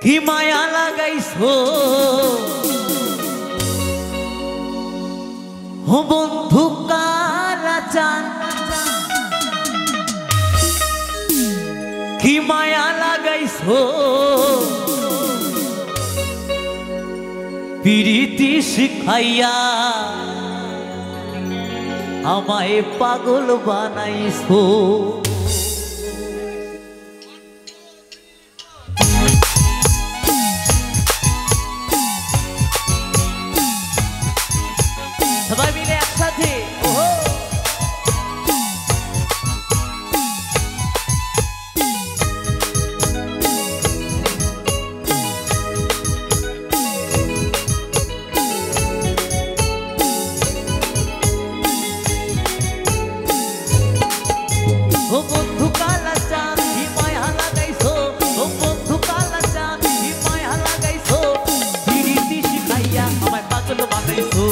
কি মায়া লাগাইছো ও বন্ধু কালাচান, কি মায়া লাগাইছো পিরিতি শিখাইয়া আমায় পাগল বানাইছো। সবাই মিলে একসাথে ওহো ও বন্ধু কালাচান কি মায়া লাগাইছো, ও বন্ধু কালাচান কি মায়া লাগাইছো পিরিতি শিখাইয়া আমায় পাগল বানাইছো,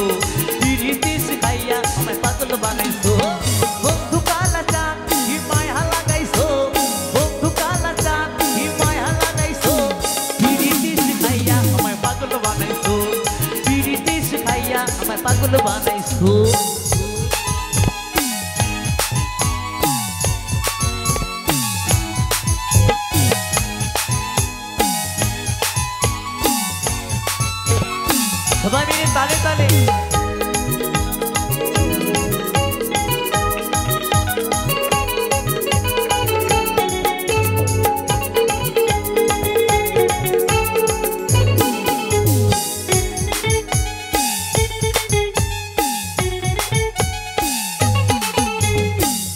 পিরিতি শিখাইয়া আমায় পাগল বানাইছো। বন্ধু কালাচান কি মায়া লাগাইছো, বন্ধু কালাচান কি মায়া লাগাইছো পিরিতি শিখাইয়া আমায় পাগল বানাইছো, পিরিতি শিখাইয়া আমায় পাগল বানাইছো। সবাই মিলে তালে তালে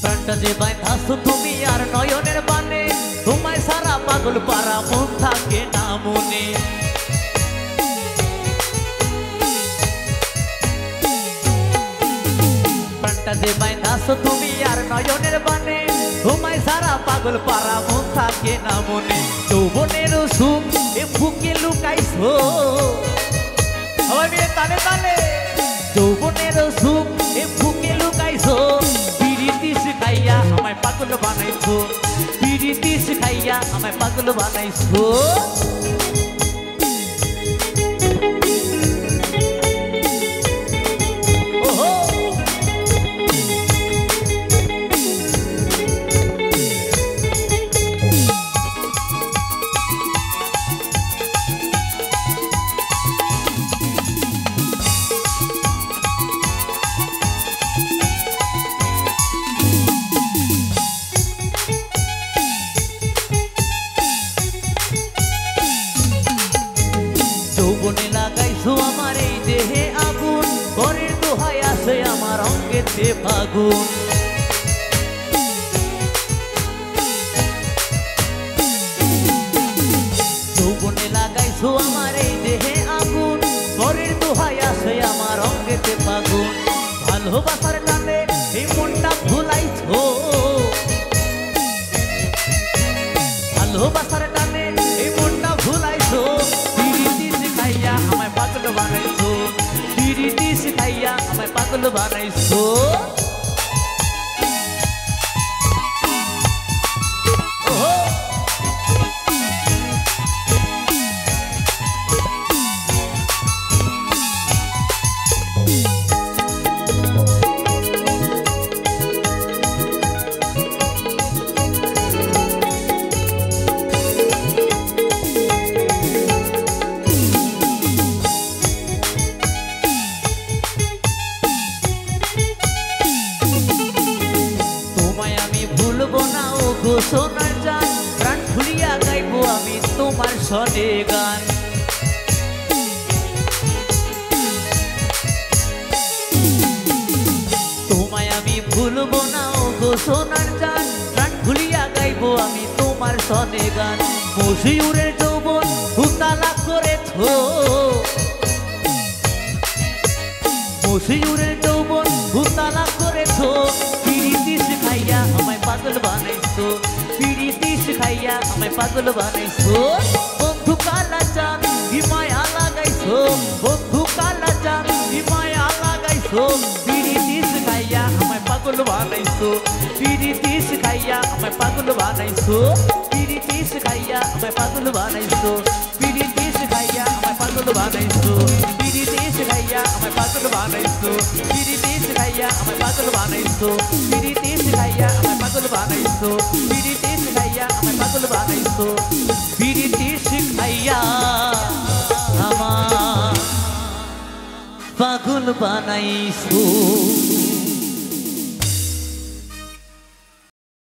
প্রাণটা যে বাইধাছো তুমি আর নয়নের বানে, তোমায় সারা পাগল পারা মন থাকে না মনে। প্রাণটা যে বাইধাছো তুমি আর নয়নের বানে, তোমায় সারা পাগল পারা মন থাকে না মনে। যৌবনের সুখ এ বুকে লুকাইছো, সবাই মিলে তালে তালে যৌবনের সুখ এ বুকে লুকাইছো পিরিতি শিখাইয়া আমায় পাগল বানাইছো, পিরিতি শিখাইয়া আমায় পাগল বানাইছো। যৌবনে লাগাইছো আমার এই দেহে আগুন, ঘরের দোহাই আসে আমার অঙ্গেতে ফাগুন। যৌবনে লাগাইছো আমার এই দেহে আগুন, ঘরের দোহাই আসে আমার অঙ্গেতে ফাগুন। ভালোবাসার টানে এই মনটা ভুলাইছো, ভালোবাসার টানে এই মনটা ভুলাইছো পিরিতি শিখাইয়া আমায় পাগল বানাইছো, পিরিতি শিখাইয়া আমায় পাগল বানাইছো। সোনার জান প্রাণ খুলিয়া গাইবো আমি তোমার সনে গান। তোমায় আমি ভুলবো না ও গো সোনার জান, প্রাণ খুলিয়া গাইবো আমি তোমার সনে গান। মশিউরের যৌবন হুতালা করেছো, মশিউরের যৌবন হুতালা করেছো পিরিতি শিখাইয়া আমায় পাগল বানাইছো, পিরিতি শিখাইয়া আমায় পাগল বানাইছো। বন্ধু কালাচান কি মায়া লাগাইছো, বন্ধু কালাচান কি মায়া লাগাইছো পিরিতি শিখাইয়া আমায় পাগল বানাইছো, পিরিতি শিখাইয়া আমায় পাগল বানাইছো, পিরিতি শিখাইয়া আমায় পাগল বানাইছো। বানাইছো পিরিতি শিখাইয়া আমায় পাগল বানাইছো পিরিতি শিখাইয়া আমায় পাগল বানাইছো পিরিতি শিখাইয়া আমায় পাগল বানাইছো পিরিতি শিখাইয়া আমায় পাগল বানাইছো পিরিতি শিখাইয়া আমায় পাগল বানাইছো